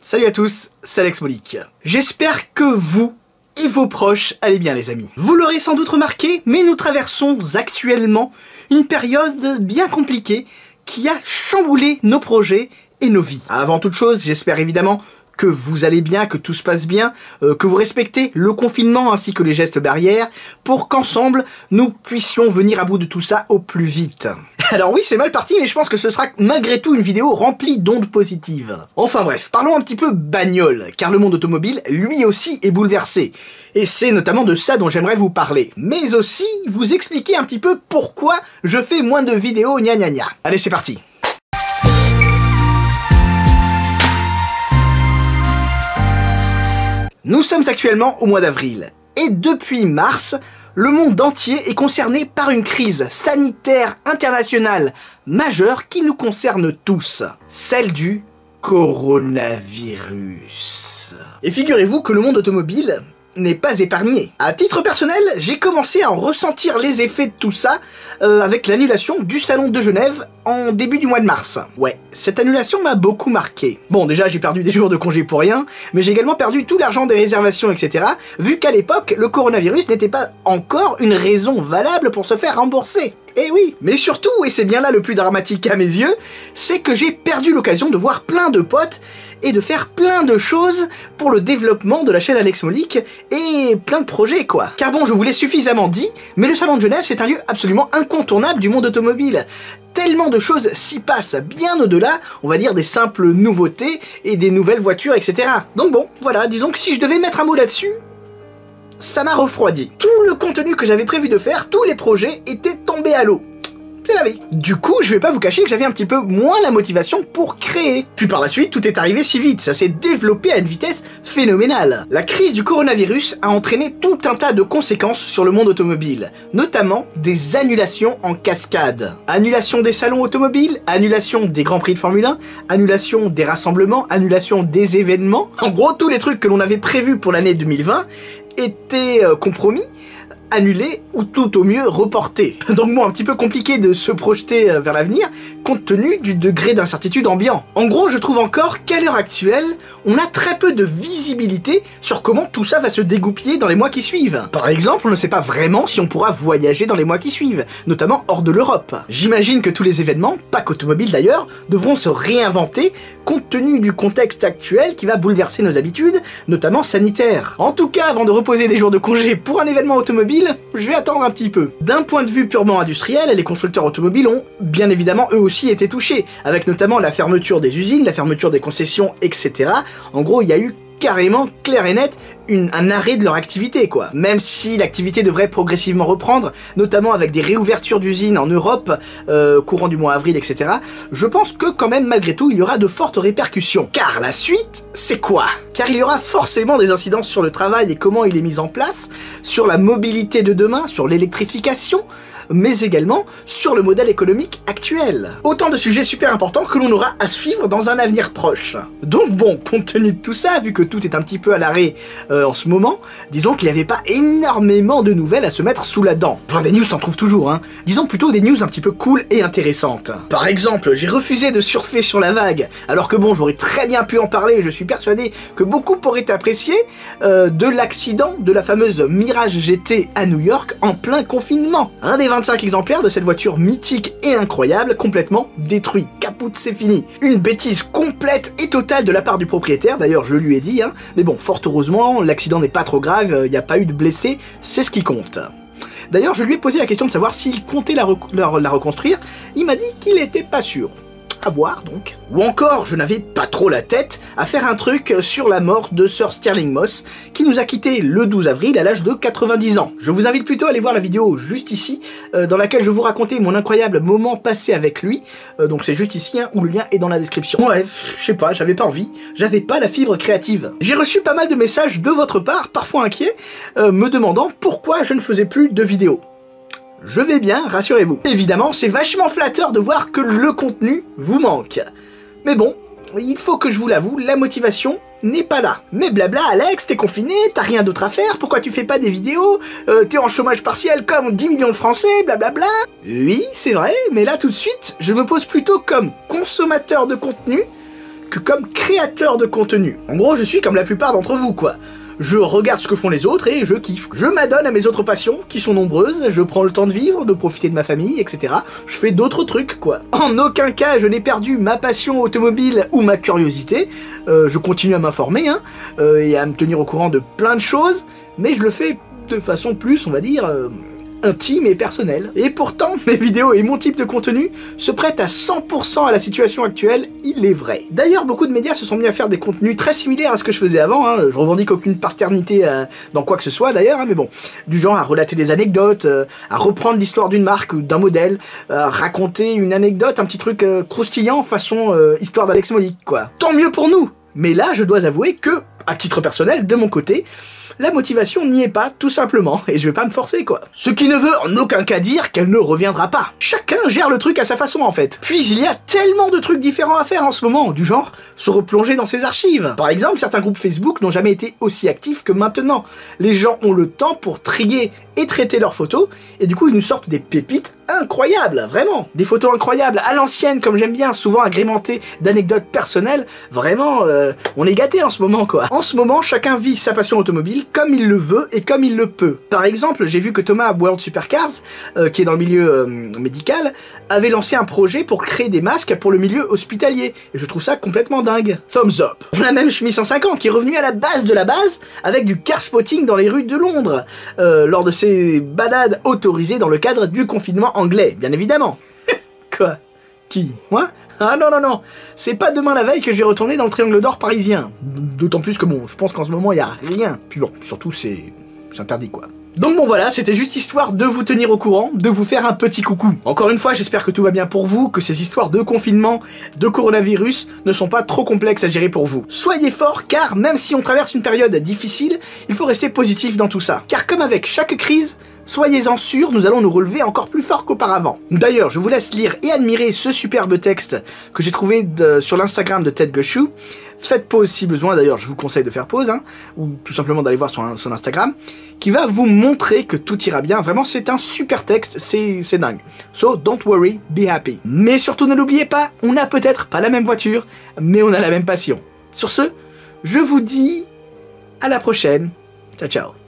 Salut à tous, c'est Alex Molik. J'espère que vous et vos proches allez bien les amis. Vous l'aurez sans doute remarqué, mais nous traversons actuellement une période bien compliquée qui a chamboulé nos projets et nos vies. Avant toute chose, j'espère évidemment que vous allez bien, que tout se passe bien, que vous respectez le confinement ainsi que les gestes barrières, pour qu'ensemble, nous puissions venir à bout de tout ça au plus vite. Alors oui, c'est mal parti, mais je pense que ce sera malgré tout une vidéo remplie d'ondes positives. Enfin bref, parlons un petit peu bagnole, car le monde automobile, lui aussi, est bouleversé. Et c'est notamment de ça dont j'aimerais vous parler. Mais aussi, vous expliquer un petit peu pourquoi je fais moins de vidéos gna gna gna. Allez, c'est parti. Nous sommes actuellement au mois d'avril, et depuis mars, le monde entier est concerné par une crise sanitaire internationale majeure qui nous concerne tous, celle du coronavirus. Et figurez-vous que le monde automobile n'est pas épargné. À titre personnel, j'ai commencé à en ressentir les effets de tout ça avec l'annulation du salon de Genève en début du mois de mars. Ouais, cette annulation m'a beaucoup marqué. Bon, déjà j'ai perdu des jours de congé pour rien, mais j'ai également perdu tout l'argent des réservations, etc. vu qu'à l'époque, le coronavirus n'était pas encore une raison valable pour se faire rembourser. Eh oui, mais surtout, et c'est bien là le plus dramatique à mes yeux, c'est que j'ai perdu l'occasion de voir plein de potes et de faire plein de choses pour le développement de la chaîne Alex Molik et plein de projets quoi. Car bon, je vous l'ai suffisamment dit, mais le salon de Genève c'est un lieu absolument incontournable du monde automobile. Tellement de choses s'y passent, bien au-delà, on va dire, des simples nouveautés et des nouvelles voitures, etc. Donc bon, voilà, disons que si je devais mettre un mot là-dessus, ça m'a refroidi. Tout le contenu que j'avais prévu de faire, tous les projets étaient tombés à l'eau. C'est la vie. Du coup, je vais pas vous cacher que j'avais un petit peu moins la motivation pour créer. Puis par la suite, tout est arrivé si vite, ça s'est développé à une vitesse phénoménale. La crise du coronavirus a entraîné tout un tas de conséquences sur le monde automobile, notamment des annulations en cascade. Annulation des salons automobiles, annulation des grands prix de Formule 1, annulation des rassemblements, annulation des événements. En gros, tous les trucs que l'on avait prévus pour l'année 2020 étaient compromis, annulé ou tout au mieux reporté. Donc bon, un petit peu compliqué de se projeter vers l'avenir compte tenu du degré d'incertitude ambiant. En gros, je trouve encore qu'à l'heure actuelle, on a très peu de visibilité sur comment tout ça va se dégoupiller dans les mois qui suivent. Par exemple, on ne sait pas vraiment si on pourra voyager dans les mois qui suivent, notamment hors de l'Europe. J'imagine que tous les événements, pas qu'automobiles d'ailleurs, devront se réinventer compte tenu du contexte actuel qui va bouleverser nos habitudes, notamment sanitaires. En tout cas, avant de reposer des jours de congé pour un événement automobile, je vais attendre un petit peu. D'un point de vue purement industriel, les constructeurs automobiles ont bien évidemment eux aussi été touchés, avec notamment la fermeture des usines, la fermeture des concessions, etc. En gros, il y a eu carrément, clair et net, un arrêt de leur activité quoi. Même si l'activité devrait progressivement reprendre, notamment avec des réouvertures d'usines en Europe, courant du mois avril, etc. Je pense que quand même, malgré tout, il y aura de fortes répercussions. Car la suite, c'est quoi? Car il y aura forcément des incidences sur le travail et comment il est mis en place, sur la mobilité de demain, sur l'électrification, mais également sur le modèle économique actuel. Autant de sujets super importants que l'on aura à suivre dans un avenir proche. Donc bon, compte tenu de tout ça, vu que tout est un petit peu à l'arrêt en ce moment, disons qu'il n'y avait pas énormément de nouvelles à se mettre sous la dent. Enfin, des news s'en trouvent toujours, hein. Disons plutôt des news un petit peu cool et intéressantes. Par exemple, j'ai refusé de surfer sur la vague, alors que bon, j'aurais très bien pu en parler, je suis persuadé que beaucoup pourraient apprécier de l'accident de la fameuse Mirage GT à New York en plein confinement. Un des 25 exemplaires de cette voiture mythique et incroyable, complètement détruit. Caput, c'est fini. Une bêtise complète et totale de la part du propriétaire, d'ailleurs je lui ai dit, hein, mais bon, fort heureusement, l'accident n'est pas trop grave, il n'y a pas eu de blessés, c'est ce qui compte. D'ailleurs, je lui ai posé la question de savoir s'il comptait la reconstruire, il m'a dit qu'il n'était pas sûr. À voir donc. Ou encore, je n'avais pas trop la tête à faire un truc sur la mort de Sir Stirling Moss, qui nous a quitté le 12 avril à l'âge de 90 ans. Je vous invite plutôt à aller voir la vidéo juste ici, dans laquelle je vous racontais mon incroyable moment passé avec lui, donc c'est juste ici, hein, où le lien est dans la description. Ouais, je sais pas, j'avais pas envie, j'avais pas la fibre créative. J'ai reçu pas mal de messages de votre part, parfois inquiets, me demandant pourquoi je ne faisais plus de vidéos. Je vais bien, rassurez-vous. Évidemment, c'est vachement flatteur de voir que le contenu vous manque. Mais bon, il faut que je vous l'avoue, la motivation n'est pas là. Mais blabla, Alex, t'es confiné, t'as rien d'autre à faire, pourquoi tu fais pas des vidéos, t'es en chômage partiel comme 10 millions de Français, blablabla. Oui, c'est vrai, mais là tout de suite, je me pose plutôt comme consommateur de contenu que comme créateur de contenu. En gros, je suis comme la plupart d'entre vous, quoi. Je regarde ce que font les autres et je kiffe. Je m'adonne à mes autres passions, qui sont nombreuses, je prends le temps de vivre, de profiter de ma famille, etc. Je fais d'autres trucs, quoi. En aucun cas, je n'ai perdu ma passion automobile ou ma curiosité. Je continue à m'informer, hein, et à me tenir au courant de plein de choses, mais je le fais de façon plus, on va dire, intime et personnelle. Et pourtant, mes vidéos et mon type de contenu se prêtent à 100% à la situation actuelle, il est vrai. D'ailleurs, beaucoup de médias se sont mis à faire des contenus très similaires à ce que je faisais avant, hein. Je revendique aucune paternité dans quoi que ce soit d'ailleurs, hein, mais bon, du genre à relater des anecdotes, à reprendre l'histoire d'une marque ou d'un modèle, à raconter une anecdote, un petit truc croustillant façon histoire d'Alex Molik, quoi. Tant mieux pour nous. Mais là, je dois avouer que, à titre personnel, de mon côté, la motivation n'y est pas, tout simplement, et je vais pas me forcer, quoi. Ce qui ne veut en aucun cas dire qu'elle ne reviendra pas. Chacun gère le truc à sa façon, en fait. Puis il y a tellement de trucs différents à faire en ce moment, du genre se replonger dans ses archives. Par exemple, certains groupes Facebook n'ont jamais été aussi actifs que maintenant. Les gens ont le temps pour trier et traiter leurs photos, et du coup ils nous sortent des pépites incroyables, vraiment. Des photos incroyables, à l'ancienne, comme j'aime bien, souvent agrémentées d'anecdotes personnelles. Vraiment, on est gâtés en ce moment, quoi. En ce moment, chacun vit sa passion automobile comme il le veut et comme il le peut. Par exemple, j'ai vu que Thomas World Supercars, qui est dans le milieu médical, avait lancé un projet pour créer des masques pour le milieu hospitalier. Et je trouve ça complètement dingue. Thumbs up. On a même Chemise 150 qui est revenu à la base de la base avec du car spotting dans les rues de Londres, lors de ses balades autorisées dans le cadre du confinement anglais, bien évidemment. Quoi? Qui? Moi? Ah non, non, non. C'est pas demain la veille que je vais retourner dans le Triangle d'Or parisien. D'autant plus que bon, je pense qu'en ce moment, il y a rien. Puis bon, surtout, c'est interdit, quoi. Donc bon voilà, c'était juste histoire de vous tenir au courant, de vous faire un petit coucou. Encore une fois, j'espère que tout va bien pour vous, que ces histoires de confinement, de coronavirus ne sont pas trop complexes à gérer pour vous. Soyez forts, car même si on traverse une période difficile, il faut rester positif dans tout ça. Car comme avec chaque crise, soyez-en sûrs, nous allons nous relever encore plus fort qu'auparavant. D'ailleurs, je vous laisse lire et admirer ce superbe texte que j'ai trouvé sur l'Instagram de Ted Goshow. Faites pause si besoin, d'ailleurs je vous conseille de faire pause, hein, ou tout simplement d'aller voir son Instagram, qui va vous montrer que tout ira bien. Vraiment, c'est un super texte, c'est dingue. So, don't worry, be happy. Mais surtout, ne l'oubliez pas, on n'a peut-être pas la même voiture, mais on a la même passion. Sur ce, je vous dis à la prochaine. Ciao, ciao.